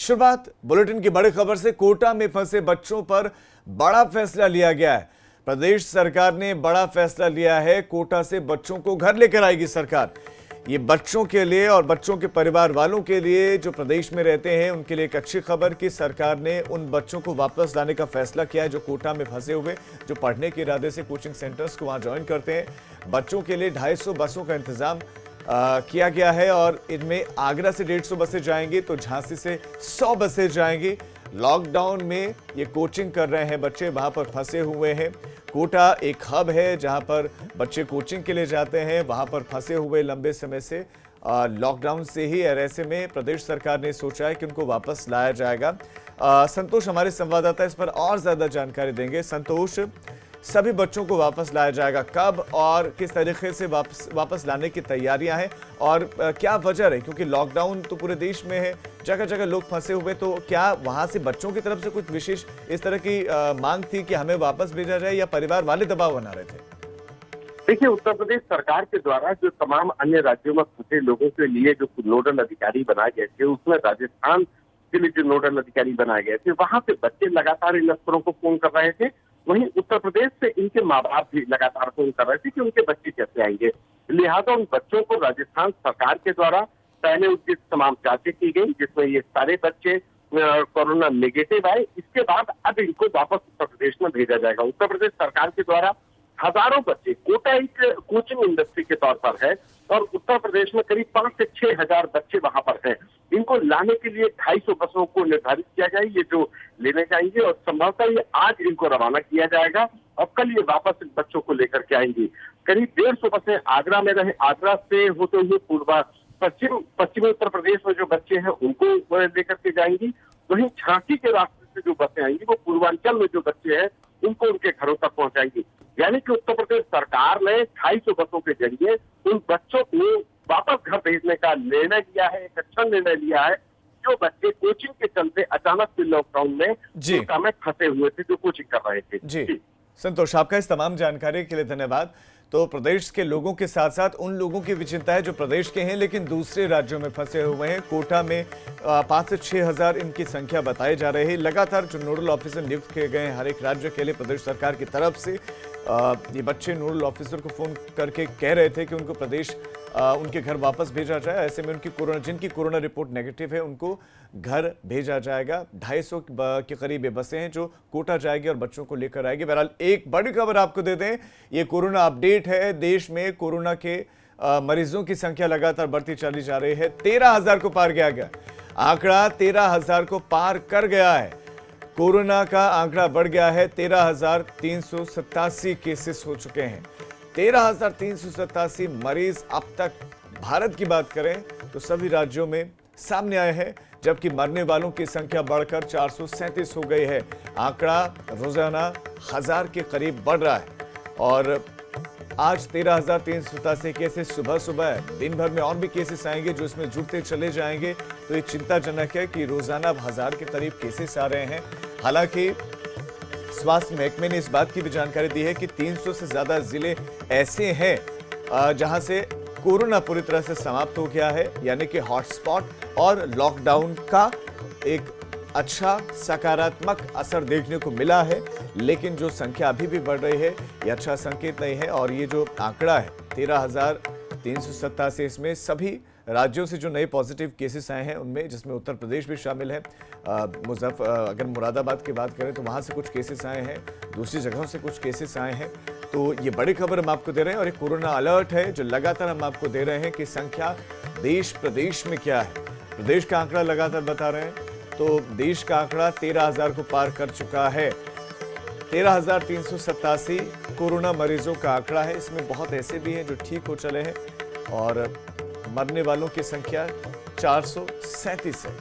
शुरुआत बुलेटिन की बड़ी खबर से। कोटा में फंसे बच्चों पर बड़ा फैसला लिया गया है। प्रदेश सरकार ने बड़ा फैसला लिया है। कोटा से बच्चों को घर लेकर आएगी सरकार। ये बच्चों के लिए और बच्चों के परिवार वालों के लिए जो प्रदेश में रहते हैं उनके लिए एक अच्छी खबर कि सरकार ने उन बच्चों को वापस लाने का फैसला किया है जो कोटा में फंसे हुए, जो पढ़ने के इरादे से कोचिंग सेंटर्स को वहां ज्वाइन करते हैं। बच्चों के लिए 250 बसों का इंतजाम किया गया है और इनमें आगरा से 150 बसें जाएंगी तो झांसी से 100 बसें जाएंगी। लॉकडाउन में ये कोचिंग कर रहे हैं बच्चे, वहां पर फंसे हुए हैं। कोटा एक हब है जहां पर बच्चे कोचिंग के लिए जाते हैं, वहां पर फंसे हुए लंबे समय से लॉकडाउन से ही। और ऐसे में प्रदेश सरकार ने सोचा है कि उनको वापस लाया जाएगा। संतोष हमारे संवाददाता इस पर और ज्यादा जानकारी देंगे। संतोष, सभी बच्चों को वापस लाया जाएगा कब और किस तरीके से वापस लाने की तैयारियां हैं और क्या वजह है, क्योंकि लॉकडाउन तो पूरे देश में है, जगह जगह लोग फंसे हुए, तो क्या वहां से बच्चों की तरफ से कुछ विशेष इस तरह की मांग थी कि हमें वापस भेजा जाए या परिवार वाले दबाव बना रहे थे? देखिए, उत्तर प्रदेश सरकार के द्वारा जो तमाम अन्य राज्यों में फंसे लोगों के लिए जो नोडल अधिकारी बनाए गए थे, उसमें राजस्थान के लिए जो नोडल अधिकारी बनाए गए थे, वहां से बच्चे लगातार इन अफसरों को फोन कर रहे थे। वहीं उत्तर प्रदेश से इनके माँ बाप भी लगातार फोन कर रहे थे कि उनके बच्चे कैसे आएंगे। लिहाजा उन बच्चों को राजस्थान सरकार के द्वारा पहले उनकी तमाम जांचें की गई, जिसमें ये सारे बच्चे कोरोना नेगेटिव आए। इसके बाद अब इनको वापस उत्तर प्रदेश में भेजा जाएगा। उत्तर प्रदेश सरकार के द्वारा हजारों बच्चे, कोटा एक कोचिंग इंडस्ट्री के तौर पर है और उत्तर प्रदेश में करीब 5 से 6 हजार बच्चे वहां पर हैं। इनको लाने के लिए 250 बसों को निर्धारित किया गया है, ये जो लेने जाएंगे, और संभवतः ये आज इनको रवाना किया जाएगा और कल ये वापस इन बच्चों को लेकर के आएंगी। करीब 150 बसें आगरा में रहे, आगरा से होते हुए पश्चिमी उत्तर प्रदेश में जो बच्चे हैं उनको लेकर के जाएंगी। वहीं झांसी के रास्ते से जो बसें आएंगी वो पूर्वांचल में जो बच्चे हैं उनको उनके घरों तक पहुंचाएंगी। यानी कि उत्तर प्रदेश सरकार ने 250 बसों के जरिए उन बच्चों को वापस घर भेजने का निर्णय लिया है। एक अच्छा निर्णय लिया है। जो बच्चे कोचिंग के चलते अचानक से लॉकडाउन में कोटा में फंसे हुए थे, जो कोचिंग कर रहे थे। जी संतोष, आपका इस तमाम जानकारी के लिए धन्यवाद। तो प्रदेश के लोगों के साथ साथ उन लोगों की भी चिंता है जो प्रदेश के हैं लेकिन दूसरे राज्यों में फंसे हुए हैं। कोटा में 5 से 6 हजार इनकी संख्या बताई जा रही है। लगातार जो नोडल ऑफिसर नियुक्त किए गए हैं हर एक राज्य के लिए प्रदेश सरकार की तरफ से, ये बच्चे नोडल ऑफिसर को फोन करके कह रहे थे कि उनको प्रदेश उनके घर वापस भेजा जाए। ऐसे में उनकी जिनकी कोरोना रिपोर्ट नेगेटिव है उनको घर भेजा जाएगा। 250 के करीब ये बसें हैं जो कोटा जाएगी और बच्चों को लेकर आएगी। बहरहाल एक बड़ी खबर आपको दे दें, ये कोरोना अपडेट है। देश में कोरोना के मरीजों की संख्या लगातार बढ़ती चली जा रही है। 13,000 को पार किया गया। आंकड़ा 13,000 को पार कर गया है। कोरोना का आंकड़ा बढ़ गया है। 13,387 केसेस हो चुके हैं। 13,387 मरीज अब तक भारत की बात करें तो सभी राज्यों में सामने आए हैं, जबकि मरने वालों की संख्या बढ़कर 437 हो गई है। आंकड़ा रोजाना 1000 के करीब बढ़ रहा है और आज 13,387 केसेस सुबह सुबह है। दिन भर में और भी केसेस आएंगे जो इसमें जुड़ते चले जाएंगे। तो ये चिंताजनक है कि रोजाना 1000 के करीब केसेस आ रहे हैं। हालांकि स्वास्थ्य महकमे ने इस बात की भी जानकारी दी है कि 300 से ज्यादा जिले ऐसे हैं जहां से कोरोना पूरी तरह से समाप्त हो गया है, यानी कि हॉटस्पॉट, और लॉकडाउन का एक अच्छा सकारात्मक असर देखने को मिला है। लेकिन जो संख्या अभी भी बढ़ रही है ये अच्छा संकेत नहीं है। और ये जो आंकड़ा है 13,387, इसमें सभी राज्यों से जो नए पॉजिटिव केसेस आए हैं उनमें, जिसमें उत्तर प्रदेश भी शामिल है। अगर मुरादाबाद की बात करें तो वहां से कुछ केसेस आए हैं, दूसरी जगहों से कुछ केसेस आए हैं। तो ये बड़ी खबर हम आपको दे रहे हैं और एक कोरोना अलर्ट है जो लगातार हम आपको दे रहे हैं कि संख्या देश प्रदेश में क्या है। प्रदेश का आंकड़ा लगातार बता रहे हैं तो देश का आंकड़ा 13,000 को पार कर चुका है। 13,387 कोरोना मरीजों का आंकड़ा है। इसमें बहुत ऐसे भी हैं जो ठीक हो चले हैं और मरने वालों की संख्या 437 है।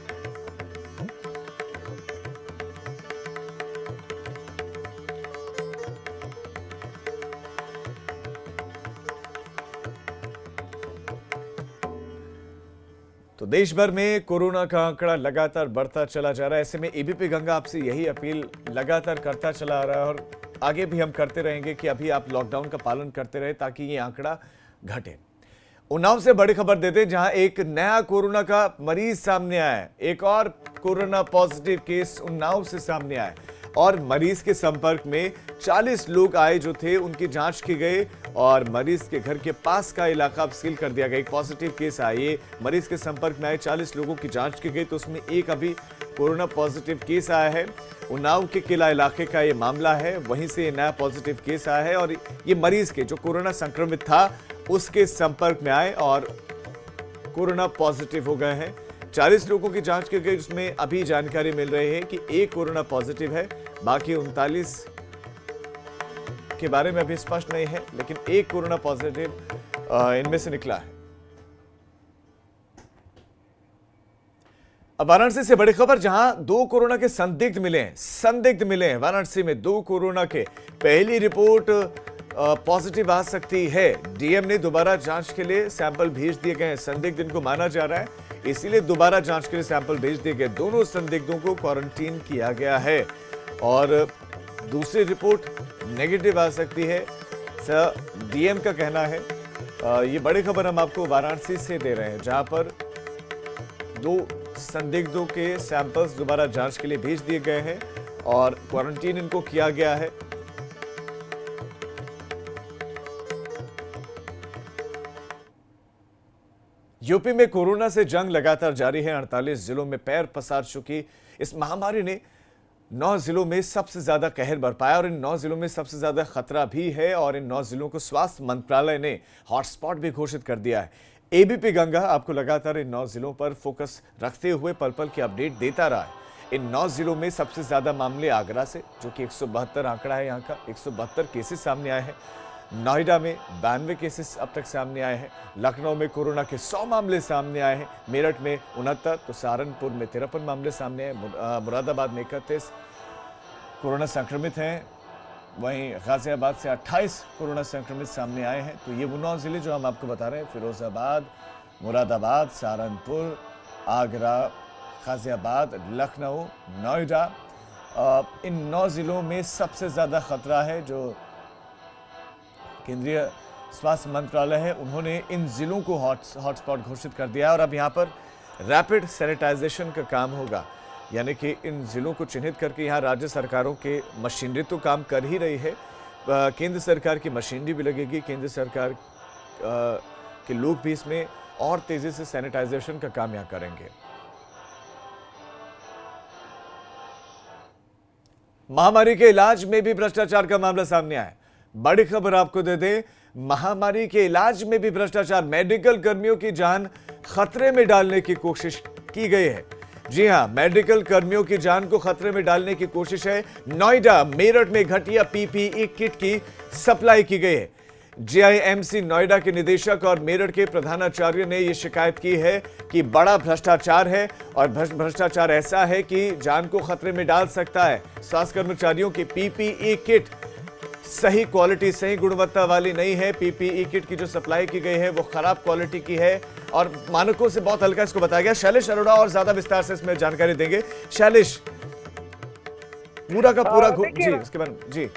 तो देश भर में कोरोना का आंकड़ा लगातार बढ़ता चला जा रहा है। ऐसे में एबीपी गंगा आपसे यही अपील लगातार करता चला आ रहा है और आगे भी हम करते रहेंगे कि अभी आप लॉकडाउन का पालन करते रहे ताकि ये आंकड़ा घटे। उन्नाव से बड़ी खबर देते हैं, जहां एक नया कोरोना का मरीज सामने आया है। एक और कोरोना पॉजिटिव केस उन्नाव से सामने आया है और मरीज के संपर्क में 40 लोग आए जो थे, उनकी जांच की गई और मरीज के घर के पास का इलाका अब सील कर दिया गया। एक पॉजिटिव केस आए, मरीज के संपर्क में आए 40 लोगों की जांच की गई, तो उसमें एक अभी कोरोना पॉजिटिव केस आया है। उन्नाव के किला इलाके का ये मामला है, वहीं से ये नया पॉजिटिव केस आया है और ये मरीज के जो कोरोना संक्रमित था उसके संपर्क में आए और कोरोना पॉजिटिव हो गए हैं। 40 लोगों की जांच की गई, जिसमें अभी जानकारी मिल रही है कि एक कोरोना पॉजिटिव है, बाकी 39 के बारे में अभी स्पष्ट नहीं है, लेकिन एक कोरोना पॉजिटिव इनमें से निकला है। अब वाराणसी से बड़ी खबर, जहां 2 कोरोना के संदिग्ध मिले हैं। वाराणसी में 2 कोरोना के पहली रिपोर्ट पॉजिटिव आ सकती है। डीएम ने दोबारा जांच के लिए सैंपल भेज दिए गए हैं। संदिग्ध इनको माना जा रहा है, इसीलिए दोबारा जांच के लिए सैंपल भेज दिए गए। दोनों संदिग्धों को क्वारंटीन किया गया है और दूसरी रिपोर्ट नेगेटिव आ सकती है, डीएम का कहना है। ये बड़ी खबर हम आपको वाराणसी से दे रहे हैं, जहां पर 2 संदिग्धों के सैंपल्स दोबारा जांच के लिए भेज दिए गए हैं और क्वारंटीन इनको किया गया है। यूपी में कोरोना से जंग लगातार जारी है। 48 जिलों में पैर पसार चुकी इस महामारी ने 9 जिलों में सबसे ज्यादा कहर बरपाया और इन 9 जिलों में सबसे ज्यादा खतरा भी है और इन 9 जिलों को स्वास्थ्य मंत्रालय ने हॉटस्पॉट भी घोषित कर दिया है। एबीपी गंगा आपको लगातार इन 9 जिलों पर फोकस रखते हुए पल पल की अपडेट देता रहा है। इन 9 जिलों में सबसे ज्यादा मामले आगरा से, जो कि 172 आंकड़ा है, यहाँ का 172 केसेस सामने आए हैं। नोएडा में 92 केसेस अब तक सामने आए हैं। लखनऊ में कोरोना के 100 मामले सामने आए हैं। मेरठ में 69, तो सहारनपुर में 53 मामले सामने आए। मुरादाबाद में 31 कोरोना संक्रमित हैं। वहीं गाजियाबाद से 28 कोरोना संक्रमित सामने आए हैं। तो ये वो 9 जिले जो हम आपको बता रहे हैं, फिरोजाबाद, मुरादाबाद, सहारनपुर, आगरा, गाजियाबाद, लखनऊ, नोएडा, इन 9 जिलों में सबसे ज़्यादा खतरा है। जो केंद्रीय स्वास्थ्य मंत्रालय है, उन्होंने इन जिलों को हॉटस्पॉट घोषित कर दिया है और अब यहाँ पर रैपिड सैनिटाइजेशन का काम होगा, यानी कि इन जिलों को चिन्हित करके यहाँ राज्य सरकारों के मशीनरी तो काम कर ही रही है, केंद्र सरकार की मशीनरी भी लगेगी। केंद्र सरकार के लोग भी इसमें और तेजी से सैनिटाइजेशन का काम यहाँ करेंगे। महामारी के इलाज में भी भ्रष्टाचार का मामला सामने आया है। बड़ी खबर आपको दे दें, महामारी के इलाज में भी भ्रष्टाचार, मेडिकल कर्मियों की जान खतरे में डालने की कोशिश की गई है। जी हां, मेडिकल कर्मियों की जान को खतरे में डालने की कोशिश है। नोएडा, मेरठ में घटिया पीपीई किट की सप्लाई की गई है। जीआईएमसी नोएडा के निदेशक और मेरठ के प्रधानाचार्य ने यह शिकायत की है कि बड़ा भ्रष्टाचार है और भ्रष्टाचार ऐसा है कि जान को खतरे में डाल सकता है। स्वास्थ्य कर्मचारियों की पीपीई किट सही क्वालिटी, सही गुणवत्ता वाली नहीं है। पीपीई किट की जो सप्लाई की गई है वो खराब क्वालिटी की है और मानकों से बहुत हल्का इसको बताया गया। शैलेश अरोड़ा और ज्यादा विस्तार से इसमें जानकारी देंगे। शैलेश, पूरा का पूरा जी, इसके बारे में जी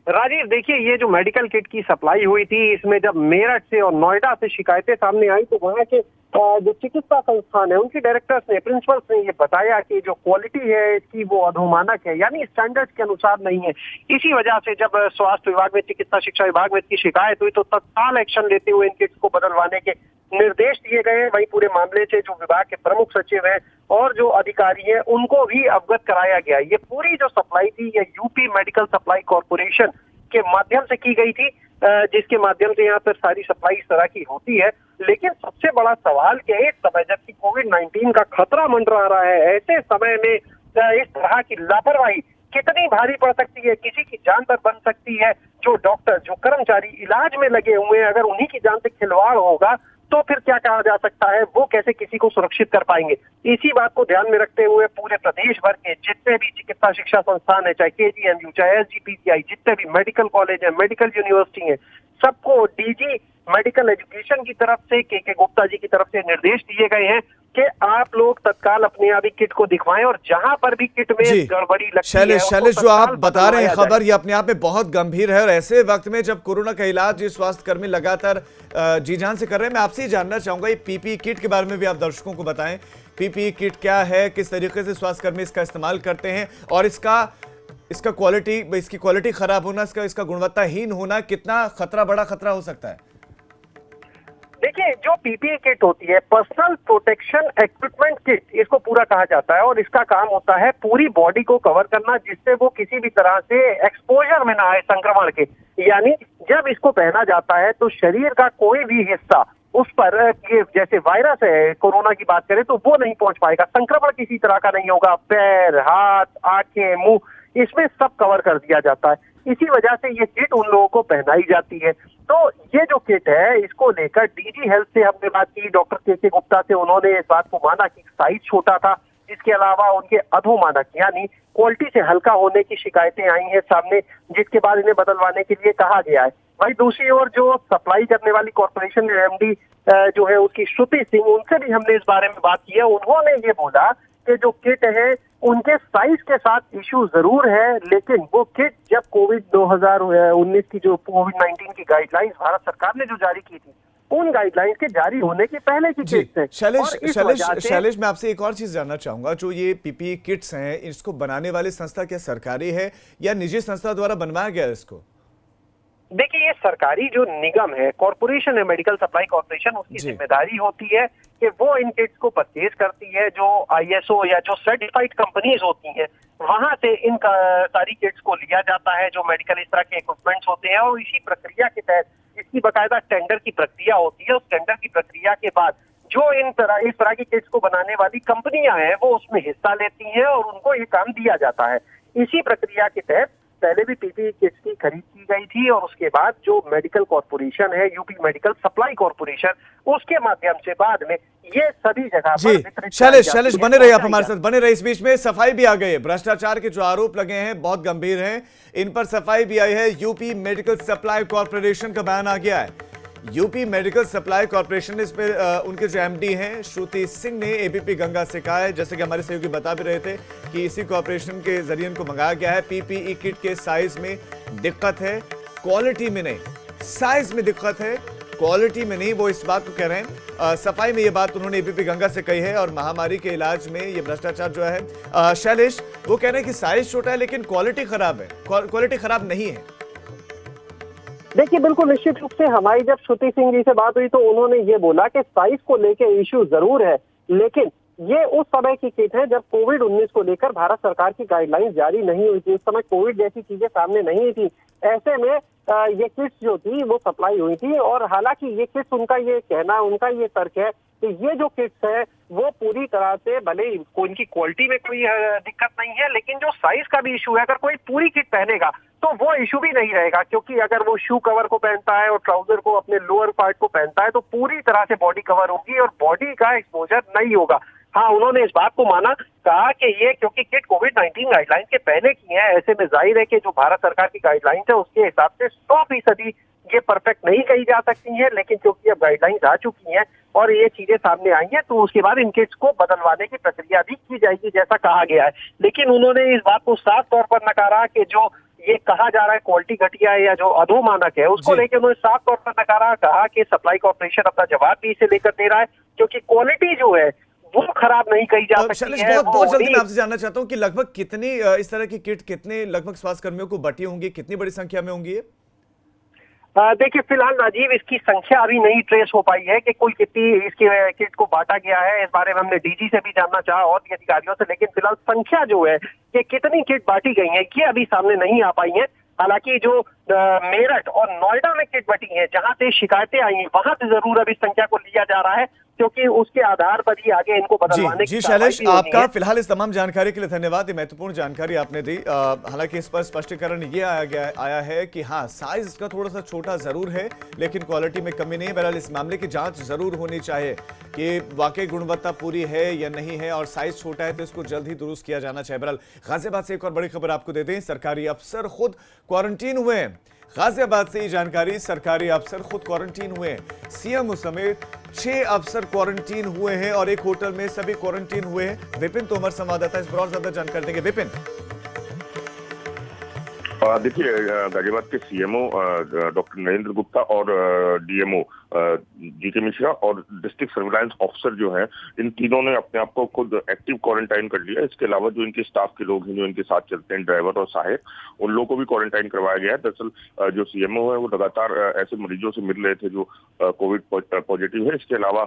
राजीव, देखिए, ये जो मेडिकल किट की सप्लाई हुई थी, इसमें जब मेरठ से और नोएडा से शिकायतें सामने आई तो वहाँ के जो चिकित्सा संस्थान है, उनके डायरेक्टर्स ने, प्रिंसिपल्स ने ये बताया कि जो क्वालिटी है इसकी वो अधोमानक है, यानी स्टैंडर्ड्स के अनुसार नहीं है। इसी वजह से जब स्वास्थ्य विभाग में, चिकित्सा शिक्षा विभाग में इसकी शिकायत हुई तो तत्काल एक्शन लेते हुए इन किट्स को बदलवाने के निर्देश दिए गए हैं। वहीं पूरे मामले से जो विभाग के प्रमुख सचिव हैं और जो अधिकारी हैं उनको भी अवगत कराया गया। ये पूरी जो सप्लाई थी ये यूपी मेडिकल सप्लाई कॉर्पोरेशन के माध्यम से की गई थी, जिसके माध्यम से यहाँ पर सारी सप्लाई इस तरह की होती है। लेकिन सबसे बड़ा सवाल कि एक समय जबकि कोविड-19 का खतरा मंडरा रहा है, ऐसे समय में इस तरह की लापरवाही कितनी भारी पड़ सकती है, किसी की जान पर बन सकती है। जो डॉक्टर, जो कर्मचारी इलाज में लगे हुए हैं, अगर उन्हीं की जान से खिलवाड़ होगा तो फिर क्या कहा जा सकता है, वो कैसे किसी को सुरक्षित कर पाएंगे। इसी बात को ध्यान में रखते हुए पूरे प्रदेश भर के जितने भी चिकित्सा शिक्षा संस्थान है, चाहे केजीएमयू, चाहे एसजीपीसीआई, जितने भी मेडिकल कॉलेज है, मेडिकल यूनिवर्सिटी है, सबको डीजी मेडिकल एजुकेशन की तरफ से के गुप्ता जी की तरफ से निर्देश दिए गए हैं कि आप लोग तत्काल अपने आप ही किट को दिखवाएं और जहां पर भी किट में गड़बड़ी लगती है शैलेश, उसको जो आप तत्काल बता रहे हैं बदलवाया खबर जाए। ये अपने आप में बहुत गंभीर है और ऐसे वक्त में जब कोरोना का इलाज ये स्वास्थ्यकर्मी लगातार जी जान से कर रहे हैं, मैं आपसे ही जानना चाहूंगा ये पीपीई किट के बारे में भी आप दर्शकों को बताएं। पीपीई किट क्या है, किस तरीके से स्वास्थ्यकर्मी इसका इस्तेमाल करते हैं और इसकी क्वालिटी खराब होना, इसका गुणवत्ताहीन होना कितना बड़ा खतरा हो सकता है? देखिए, जो पीपीई किट होती है, पर्सनल प्रोटेक्शन इक्विपमेंट किट, इसको पूरा कहा जाता है और इसका काम होता है पूरी बॉडी को कवर करना जिससे वो किसी भी तरह से एक्सपोजर में ना आए संक्रमण के। यानी जब इसको पहना जाता है तो शरीर का कोई भी हिस्सा उस पर, जैसे वायरस है, कोरोना की बात करें तो वो नहीं पहुंच पाएगा, संक्रमण किसी तरह का नहीं होगा, पैर, हाथ, आंखें, मुंह, इसमें सब कवर कर दिया जाता है। इसी वजह से ये किट उन लोगों को पहनाई जाती है। तो ये जो किट है, इसको लेकर डीजी हेल्थ से हमने बात की, डॉक्टर के गुप्ता से, उन्होंने इस बात को माना कि साइज छोटा था। इसके अलावा उनके अधोमानक यानी क्वालिटी से हल्का होने की शिकायतें आई हैं सामने, जिसके बाद इन्हें बदलवाने के लिए कहा गया है। भाई दूसरी ओर जो सप्लाई करने वाली कॉर्पोरेशन एमडी जो है उसकी श्रुति सिंह, उनसे भी हमने इस बारे में बात की है। उन्होंने ये बोला कि जो किट है उनके साइज के साथ इश्यू जरूर है, लेकिन वो किट जब कोविड 2019 की जो कोविड-19 की गाइडलाइंस भारत सरकार ने जो जारी की थी, उन गाइडलाइंस के जारी होने के पहले की किट्स है। शैलेश, मैं आपसे एक और चीज जानना चाहूंगा, जो ये पीपीई किट्स हैं, इसको बनाने वाली संस्था क्या सरकारी है या निजी संस्था द्वारा बनवाया गया है इसको? देखिए, ये सरकारी जो निगम है, कॉर्पोरेशन है, मेडिकल सप्लाई कॉर्पोरेशन, उसकी जिम्मेदारी होती है कि वो इन किट्स को परचेज करती है। जो आईएसओ या जो सर्टिफाइड कंपनीज होती हैं, वहां से इन सारी किट्स को लिया जाता है, जो मेडिकल इस तरह के इक्विपमेंट्स होते हैं, और इसी प्रक्रिया के तहत इसकी बाकायदा टेंडर की प्रक्रिया होती है। उस टेंडर की प्रक्रिया के बाद जो इस तरह की किट्स को बनाने वाली कंपनियां हैं, वो उसमें हिस्सा लेती हैं और उनको ये काम दिया जाता है। इसी प्रक्रिया के तहत पहले भी पीपीई किट्स की खरीद की गई थी और उसके बाद जो मेडिकल कॉर्पोरेशन है, यूपी मेडिकल सप्लाई कॉर्पोरेशन, उसके माध्यम से बाद में ये सभी जगह जी। शैलेश बने रहिए, आप हमारे साथ बने रहे। इस बीच में सफाई भी आ गई है, भ्रष्टाचार के जो आरोप लगे हैं बहुत गंभीर हैं, इन पर सफाई भी आई है। यूपी मेडिकल सप्लाई कॉर्पोरेशन का बयान आ गया है। यूपी मेडिकल सप्लाई कॉर्पोरेशन, इस पे उनके जो एमडी हैं श्रुति सिंह ने एबीपी गंगा से कहा है, जैसे कि हमारे सहयोगी बता भी रहे थे, कि इसी कॉर्पोरेशन के जरिए इनको मंगाया गया है। पीपीई किट के साइज में दिक्कत है, क्वालिटी में नहीं। साइज में दिक्कत है, क्वालिटी में नहीं, वो इस बात को कह रहे हैं। सफाई में ये बात उन्होंने एबीपी गंगा से कही है। और महामारी के इलाज में ये भ्रष्टाचार जो है, शैलेश, वो कह रहे हैं कि साइज छोटा है लेकिन क्वालिटी खराब है। क्वालिटी खराब नहीं है। देखिए, बिल्कुल निश्चित रूप से हमारी जब श्रुति सिंह जी से बात हुई तो उन्होंने ये बोला कि साइज को लेके इश्यू जरूर है, लेकिन ये उस समय की किट है जब कोविड-19 को लेकर भारत सरकार की गाइडलाइंस जारी नहीं हुई थी। उस समय कोविड जैसी चीजें सामने नहीं थी। ऐसे में ये किट्स जो थी वो सप्लाई हुई थी। और हालांकि ये किट्स, उनका ये कहना, उनका ये तर्क है कि ये जो किट्स है वो पूरी तरह से, भले उनकी क्वालिटी में कोई दिक्कत नहीं है, लेकिन जो साइज का भी इशू है, अगर कोई पूरी किट पहनेगा तो वो इशू भी नहीं रहेगा, क्योंकि अगर वो शू कवर को पहनता है और ट्राउजर को, अपने लोअर पार्ट को पहनता है, तो पूरी तरह से बॉडी कवर होगी और बॉडी का एक्सपोजर नहीं होगा। हाँ, उन्होंने इस बात को माना, कहा कि ये क्योंकि किट कोविड-19 गाइडलाइंस के पहले की है, ऐसे में जाहिर है कि जो भारत सरकार की गाइडलाइंस है उसके हिसाब से 100% ये परफेक्ट नहीं कही जा सकती है, लेकिन क्योंकि अब गाइडलाइंस आ चुकी हैं और ये चीजें सामने आई हैं, तो उसके बाद इन किट्स को बदलवाने की प्रक्रिया भी की जाएगी, जैसा कहा गया है। लेकिन उन्होंने इस बात को साफ तौर पर नकारा कि जो ये कहा जा रहा है क्वालिटी घटिया है या जो अधोमानक है, उसको लेकर उन्होंने साफ तौर पर नकारा। कहा कि सप्लाई कॉर्पोरेशन अपना जवाब भी इसे लेकर दे रहा है, क्योंकि क्वालिटी जो है वो खराब नहीं कही जा सकती है। बहुत जल्दी मैं आपसे जानना चाहता हूं कि लगभग कितनी इस तरह की किट कितने लगभग स्वास्थ्य कर्मियों को बटी होंगी, कितनी बड़ी संख्या में होंगी? देखिए, फिलहाल राजीव, इसकी संख्या अभी नहीं ट्रेस हो पाई है कि कुल कितनी इसके किट को बांटा गया है। इस बारे में हमने डीजी से भी जानना चाहा और भी अधिकारियों से, लेकिन फिलहाल संख्या जो है कि कितनी किट बांटी गई है ये अभी सामने नहीं आ पाई है। हालांकि जो मेरठ और नोएडा में किट बटी है, जहां से शिकायतें आई हैं, वहां से जरूर अब इस संख्या को लिया जा रहा है, क्योंकि उसके आधार पर ही आगे इनको बदलवाने जी शैलेश, आपका फिलहाल इस तमाम जानकारी के लिए धन्यवाद। ये महत्वपूर्ण जानकारी आपने दी। हालांकि इस पर स्पष्टीकरण ये आया है कि हाँ, साइज इसका थोड़ा सा छोटा जरूर है, लेकिन क्वालिटी में कमी नहीं है। बहरहाल इस मामले की जांच जरूर होनी चाहिए कि वाकई गुणवत्ता पूरी है या नहीं है, और साइज छोटा है तो इसको जल्द ही दुरुस्त किया जाना चाहिए। बहरहाल गाजियाबाद से एक और बड़ी खबर आपको दे दें, सरकारी अफसर खुद क्वारंटीन हुए हैं। गाजियाबाद से ये जानकारी, सरकारी अफसर खुद क्वारंटीन हुए हैं। सीएम समेत 6 अफसर क्वारंटीन हुए हैं और एक होटल में सभी क्वारंटीन हुए हैं। विपिन तोमर संवाददाता इस पर और ज्यादा जानकारी देंगे। विपिन, देखिए, गाजियाबाद के सीएमओ डॉक्टर नरेंद्र गुप्ता और डीएमओ जीके मिश्रा और डिस्ट्रिक्ट सर्विलांस ऑफिसर जो हैं, इन तीनों ने अपने आप को खुद एक्टिव क्वारंटाइन कर लिया। इसके अलावा जो इनके स्टाफ के लोग हैं, जो इनके साथ चलते हैं, ड्राइवर और सहायक, उन लोगों को भी क्वारंटाइन करवाया गया है। दरअसल जो सीएमओ है वो लगातार ऐसे मरीजों से मिल रहे थे जो कोविड पॉजिटिव है। इसके अलावा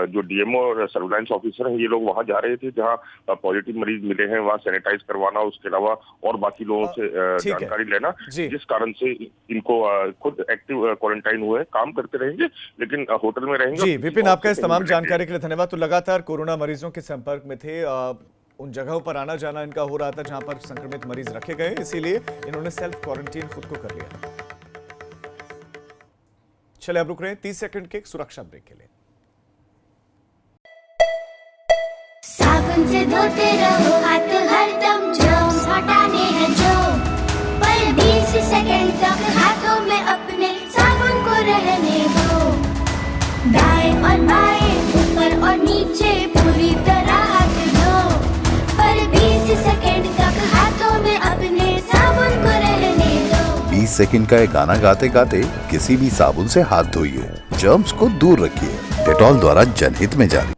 जो डीएमओ और सर्विलांस ऑफिसर हैं, ये लोग वहां जा रहे थे जहाँ पॉजिटिव मरीज मिले हैं, वहाँ सैनिटाइज करवाना, उसके अलावा और बाकी लोगों से जानकारी लेना, जिस कारण से इनको खुद एक्टिव क्वारंटाइन हुए हैं। काम करते रहेंगे लेकिन होटल में रहेंगे। जी विपिन, आपका इस तमाम जानकारी के लिए धन्यवाद। तो लगातार कोरोना मरीजों के संपर्क में थे, उन जगहों पर आना जाना इनका हो रहा था जहां पर संक्रमित मरीज रखे गए, इसीलिए इन्होंने सेल्फ क्वारंटीन खुद को कर लिया। चले अब रुक रहे हैं 30 सेकंड के एक सुरक्षा ब्रेक के लिए। साबुन से धोते रहो हाथ हरदम, जर्म्स हटाने हैं जो, पर 20 सेकंड तक हाथों में अपने साबुन को रहने दो। दाएं और बाएं, ऊपर और नीचे पूरी तरह हाथ धो, पर 20 सेकंड तक हाथों में अपने साबुन को रहने दो। 20 सेकंड का एक गाना गाते गाते किसी भी साबुन से हाथ धोइए, जर्म्स को दूर रखिए। डेटॉल द्वारा जनहित में जारी।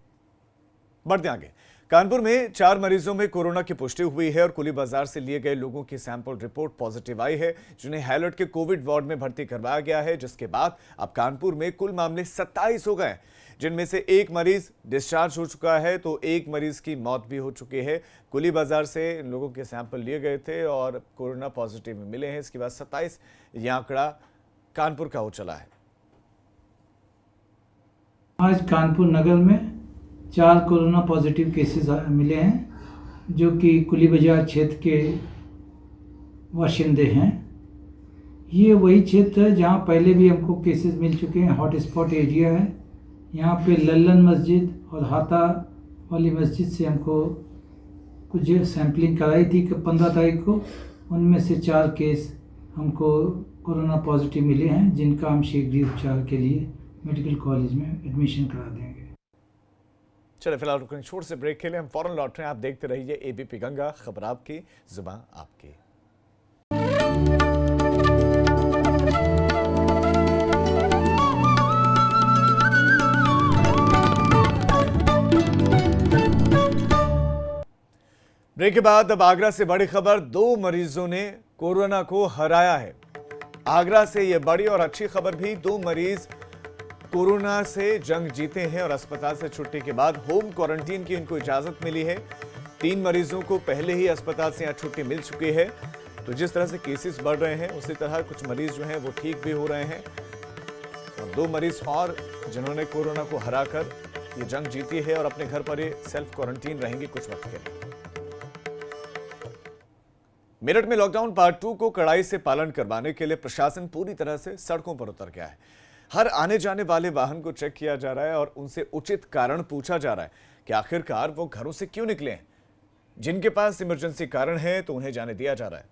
बढ़ते आगे, कानपुर में 4 मरीजों में कोरोना की पुष्टि हुई है और कुली बाजार से लिए गए लोगों की सैंपल रिपोर्ट पॉजिटिव आई है, जिन्हें हैलट के कोविड वार्ड में भर्ती करवाया गया है। जिसके बाद अब कानपुर में कुल मामले 27 हो गए, जिनमें से 1 मरीज डिस्चार्ज हो चुका है तो 1 मरीज की मौत भी हो चुकी है। कुली बाजार से इन लोगों के सैंपल लिए गए थे और कोरोना पॉजिटिव मिले हैं। इसके बाद 27 यह आंकड़ा कानपुर का हो चला है। आज कानपुर नगर में 4 कोरोना पॉजिटिव केसेस मिले हैं, जो कि कुली बाजार क्षेत्र के बाशिंदे हैं। ये वही क्षेत्र है जहाँ पहले भी हमको केसेस मिल चुके हैं, हॉटस्पॉट एरिया है। यहाँ पे लल्लन मस्जिद और हाथा वाली मस्जिद से हमको कुछ सैम्पलिंग कराई थी 15 तारीख को। उनमें से 4 केस हमको कोरोना पॉजिटिव मिले हैं, जिनका हम शीघ्र उपचार के लिए मेडिकल कॉलेज में एडमिशन करा देंगे। चले फिलहाल रुकने छोटे से ब्रेक के लिए, हम फौरन लौट रहे हैं। आप देखते रहिए एबीपी गंगा, खबर आपकी, जुबान आपकी। ब्रेक के बाद अब आगरा से बड़ी खबर, 2 मरीजों ने कोरोना को हराया है। आगरा से यह बड़ी और अच्छी खबर भी, 2 मरीज कोरोना से जंग जीते हैं और अस्पताल से छुट्टी के बाद होम क्वारंटीन की इनको इजाजत मिली है। 3 मरीजों को पहले ही अस्पताल से यहाँ छुट्टी मिल चुकी है। तो जिस तरह से केसेस बढ़ रहे हैं उसी तरह कुछ मरीज जो हैं वो ठीक भी हो रहे हैं और 2 मरीज और जिन्होंने कोरोना को हराकर ये जंग जीती है और अपने घर पर ही सेल्फ क्वारंटीन रहेंगे कुछ वक्त के लिए। मेरठ में लॉकडाउन पार्ट 2 को कड़ाई से पालन करवाने के लिए प्रशासन पूरी तरह से सड़कों पर उतर गया है। हर आने जाने वाले वाहन को चेक किया जा रहा है और उनसे उचित कारण पूछा जा रहा है कि आखिरकार वो घरों से क्यों निकले हैं। जिनके पास इमरजेंसी कारण है तो उन्हें जाने दिया जा रहा है।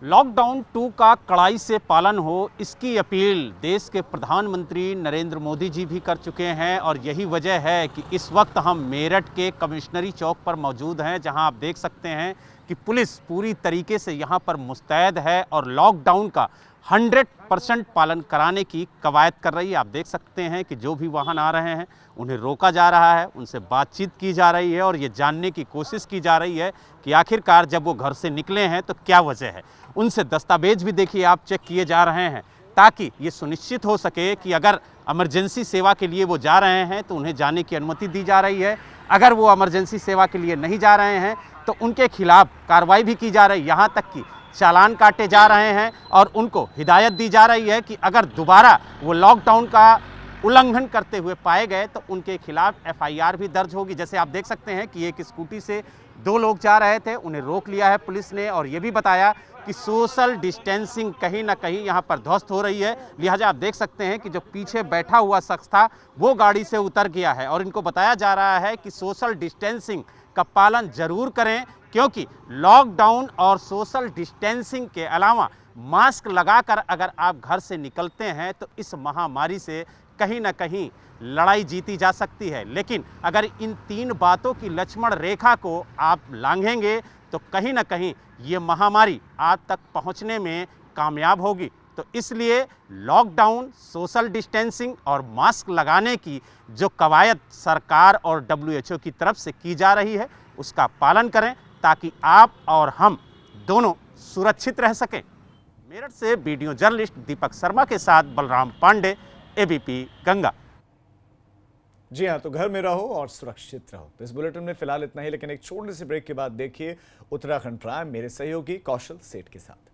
लॉकडाउन 2 का कड़ाई से पालन हो, इसकी अपील देश के प्रधानमंत्री नरेंद्र मोदी जी भी कर चुके हैं और यही वजह है कि इस वक्त हम मेरठ के कमिश्नरी चौक पर मौजूद हैं, जहां आप देख सकते हैं कि पुलिस पूरी तरीके से यहां पर मुस्तैद है और लॉकडाउन का 100% पालन कराने की कवायद कर रही है। आप देख सकते हैं कि जो भी वाहन आ रहे हैं उन्हें रोका जा रहा है, उनसे बातचीत की जा रही है और ये जानने की कोशिश की जा रही है कि आखिरकार जब वो घर से निकले हैं तो क्या वजह है। उनसे दस्तावेज भी देखिए आप चेक किए जा रहे हैं ताकि ये सुनिश्चित हो सके कि अगर इमरजेंसी सेवा के लिए वो जा रहे हैं तो उन्हें जाने की अनुमति दी जा रही है। अगर वो इमरजेंसी सेवा के लिए नहीं जा रहे हैं तो उनके खिलाफ कार्रवाई भी की जा रही है, यहाँ तक कि चालान काटे जा रहे हैं और उनको हिदायत दी जा रही है कि अगर दोबारा वो लॉकडाउन का उल्लंघन करते हुए पाए गए तो उनके खिलाफ एफआईआर भी दर्ज होगी। जैसे आप देख सकते हैं कि एक स्कूटी से 2 लोग जा रहे थे, उन्हें रोक लिया है पुलिस ने और ये भी बताया कि सोशल डिस्टेंसिंग कहीं ना कहीं यहाँ पर ध्वस्त हो रही है। लिहाजा आप देख सकते हैं कि जो पीछे बैठा हुआ शख्स था वो गाड़ी से उतर गया है और इनको बताया जा रहा है कि सोशल डिस्टेंसिंग का पालन जरूर करें, क्योंकि लॉकडाउन और सोशल डिस्टेंसिंग के अलावा मास्क लगाकर अगर आप घर से निकलते हैं तो इस महामारी से कहीं ना कहीं लड़ाई जीती जा सकती है। लेकिन अगर इन 3 बातों की लक्ष्मण रेखा को आप लांघेंगे तो कहीं ना कहीं ये महामारी आप तक पहुंचने में कामयाब होगी। तो इसलिए लॉकडाउन, सोशल डिस्टेंसिंग और मास्क लगाने की जो कवायद सरकार और WHO की तरफ से की जा रही है उसका पालन करें, ताकि आप और हम दोनों सुरक्षित रह सकें। मेरठ से वीडियो जर्नलिस्ट दीपक शर्मा के साथ बलराम पांडे, ABP गंगा। जी हाँ, तो घर में रहो और सुरक्षित रहो। तो इस बुलेटिन में फिलहाल इतना ही, लेकिन एक छोटे से ब्रेक के बाद देखिए उत्तराखंड प्राइम मेरे सहयोगी कौशल सेठ के साथ।